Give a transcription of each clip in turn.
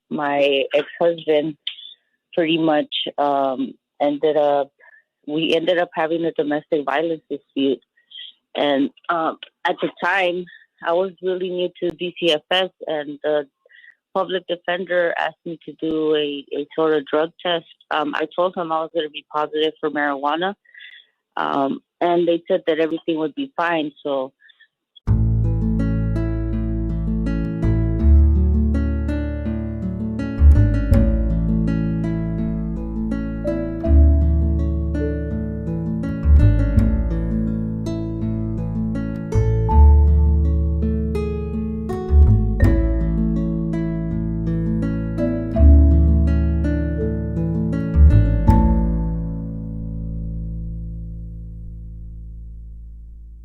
My ex-husband pretty much we ended up having a domestic violence dispute. And at the time, I was really new to DCFS, and the public defender asked me to do a sort of drug test. I told him I was going to be positive for marijuana, and they said that everything would be fine. So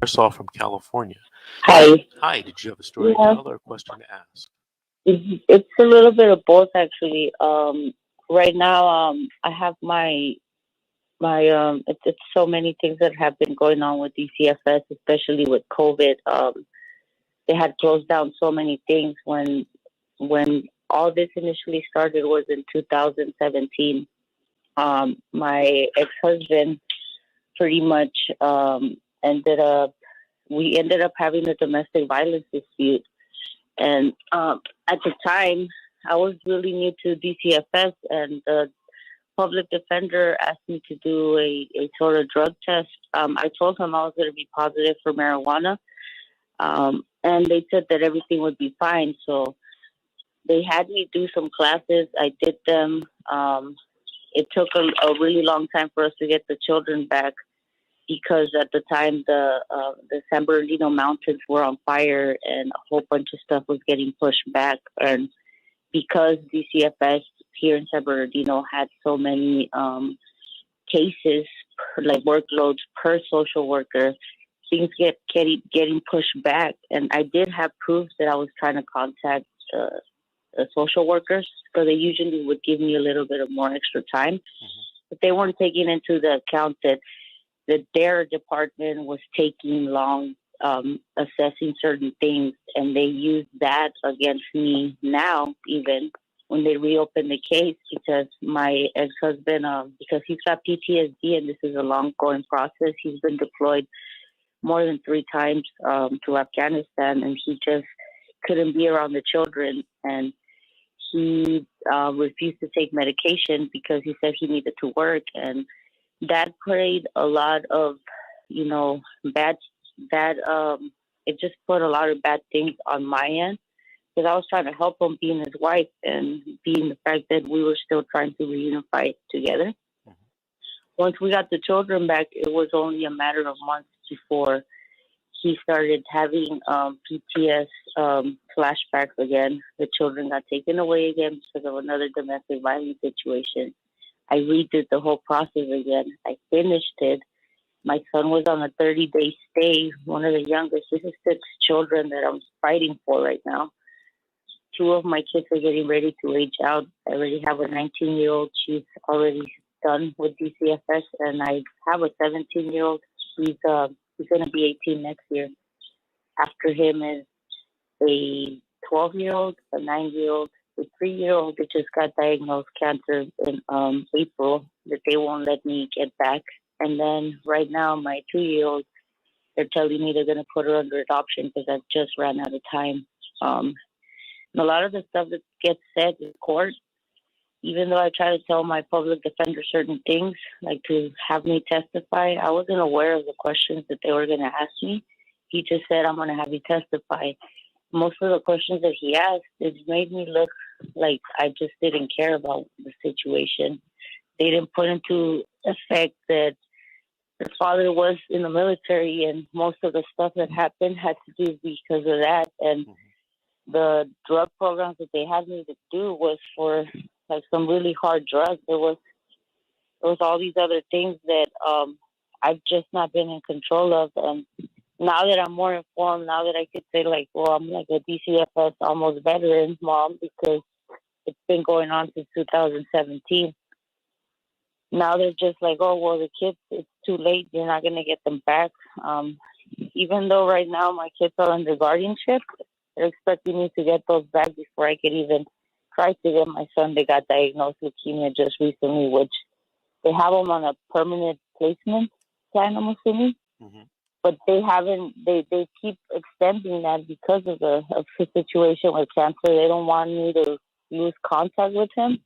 Saw from California. Hi. Hi, did you have a story to tell or a question to ask? It's a little bit of both, actually. Right now, I have my it's so many things that have been going on with DCFS, especially with COVID. They had closed down so many things when all this initially started was in 2017. My ex-husband pretty much we ended up having a domestic violence dispute. And at the time, I was really new to DCFS, and the public defender asked me to do a sort of drug test. I told him I was going to be positive for marijuana, and they said that everything would be fine. So they had me do some classes. I did them. It took a really long time for us to get the children back, because at the time the San Bernardino mountains were on fire and a whole bunch of stuff was getting pushed back. And because DCFS here in San Bernardino had so many cases, like workloads per social worker, things getting pushed back. And I did have proof that I was trying to contact the social workers, so they usually would give me a little bit of more extra time. But they weren't taking into the account that their department was taking long assessing certain things, and they used that against me now, even when they reopened the case, because my ex-husband, because he's got PTSD, and this is a long-going process. He's been deployed more than 3 times to Afghanistan, and he just couldn't be around the children, and he refused to take medication because he said he needed to work. And that played a lot of, bad, it just put a lot of bad things on my end, because I was trying to help him, being his wife, and being the fact that we were still trying to reunify together. Once we got the children back, it was only a matter of months before he started having PTS flashbacks again. The children got taken away again because of another domestic violence situation. I redid the whole process again. I finished it. My son was on a 30-day stay, one of the youngest. This is 6 children that I'm fighting for right now. 2 of my kids are getting ready to age out. I already have a 19-year-old. She's already done with DCFS, and I have a 17-year-old. He's going to be 18 next year. After him is a 12-year-old, a 9-year-old, a 3-year-old that just got diagnosed cancer in April that they won't let me get back. And then right now, my 2-year-old, they're telling me they're going to put her under adoption because I just ran out of time. And a lot of the stuff that gets said in court, even though I try to tell my public defender certain things, like to have me testify, I wasn't aware of the questions that they were going to ask me. He just said, I'm going to have you testify. Most of the questions that he asked, it made me look like I just didn't care about the situation. They didn't put into effect that the father was in the military, and most of the stuff that happened had to do because of that. And the drug programs that they had me to do was for like some really hard drugs. There was all these other things that I've just not been in control of. And now that I'm more informed, now that I could say, like, well, I'm like a DCFS almost veteran mom, because it's been going on since 2017. Now they're just like, oh, well, the kids, it's too late. You're not going to get them back. Even though right now my kids are under guardianship, they're expecting me to get those back before I could even tried to get my son. They got diagnosed with leukemia just recently, which they have him on a permanent placement plan, I'm assuming. Mm-hmm. But they haven't. They keep extending that because of the situation with cancer. They don't want me to lose contact with him.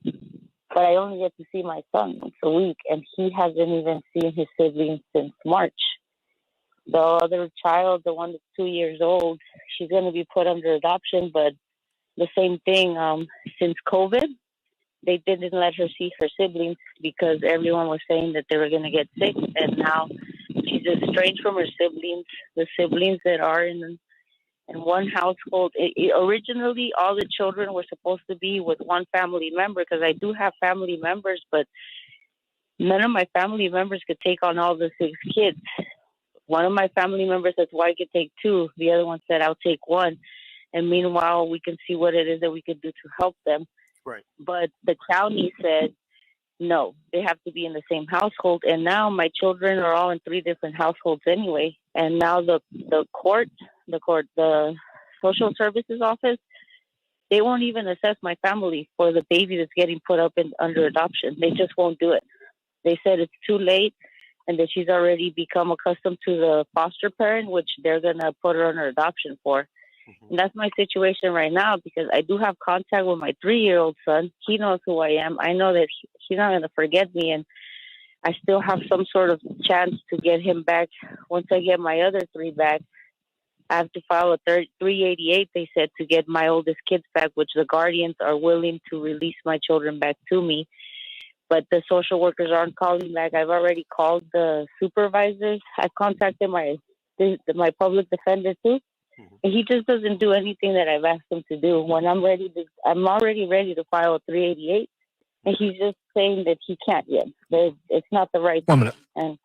But I only get to see my son once a week, and he hasn't even seen his siblings since March. The other child, the one that's 2 years old, she's going to be put under adoption, but the same thing. Since COVID, they didn't let her see her siblings because everyone was saying that they were going to get sick, and now she's estranged from her siblings. The siblings that are in one household. Originally, all the children were supposed to be with one family member, because I do have family members, but none of my family members could take on all the 6 kids. One of my family members said, well, I could take 2. The other one said, I'll take 1. And meanwhile, we can see what it is that we could do to help them. Right. But the county said, no, they have to be in the same household. And now my children are all in 3 different households anyway. And now the social services office, they won't even assess my family for the baby that's getting put up under adoption. They just won't do it. They said it's too late, and that she's already become accustomed to the foster parent, which they're going to put her under adoption for. Mm-hmm. And that's my situation right now, because I do have contact with my 3-year-old son. He knows who I am. I know that he's not going to forget me, and I still have some sort of chance to get him back. Once I get my other 3 back, I have to file a 388, they said, to get my oldest kids back, which the guardians are willing to release my children back to me. But the social workers aren't calling back. I've already called the supervisors. I've contacted my public defender too. Mm-hmm. And he just doesn't do anything that I've asked him to do. When I'm already ready to file a 388, and he's just saying that he can't yet. It's not the right time. And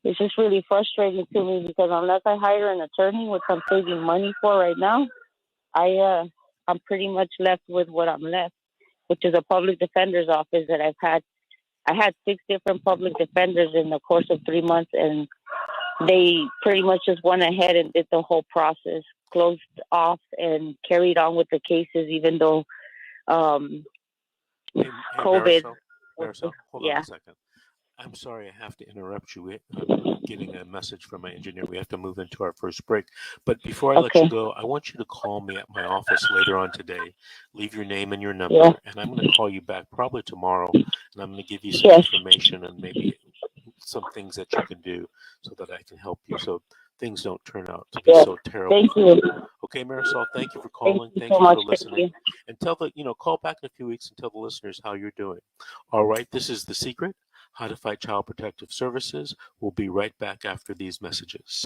it's just really frustrating to me, because unless I hire an attorney, which I'm saving money for right now, I'm pretty much left with what I'm left, which is a public defender's office that I've had. I had 6 different public defenders in the course of 3 months, and they pretty much just went ahead and did the whole process, closed off and carried on with the cases, even though COVID. Marisol, hold on a second. I'm sorry, I have to interrupt you. I'm getting a message from my engineer. We have to move into our first break. But before I let you go, I want you to call me at my office later on today. Leave your name and your number, and I'm going to call you back probably tomorrow, and I'm going to give you some information and maybe some things that you can do so that I can help you, so things don't turn out to be so terrible. Thank you. Okay, Marisol, thank you for calling. Thank you so much for listening. And call back in a few weeks and tell the listeners how you're doing. All right, this is The Secret, How to Fight Child Protective Services. We'll be right back after these messages.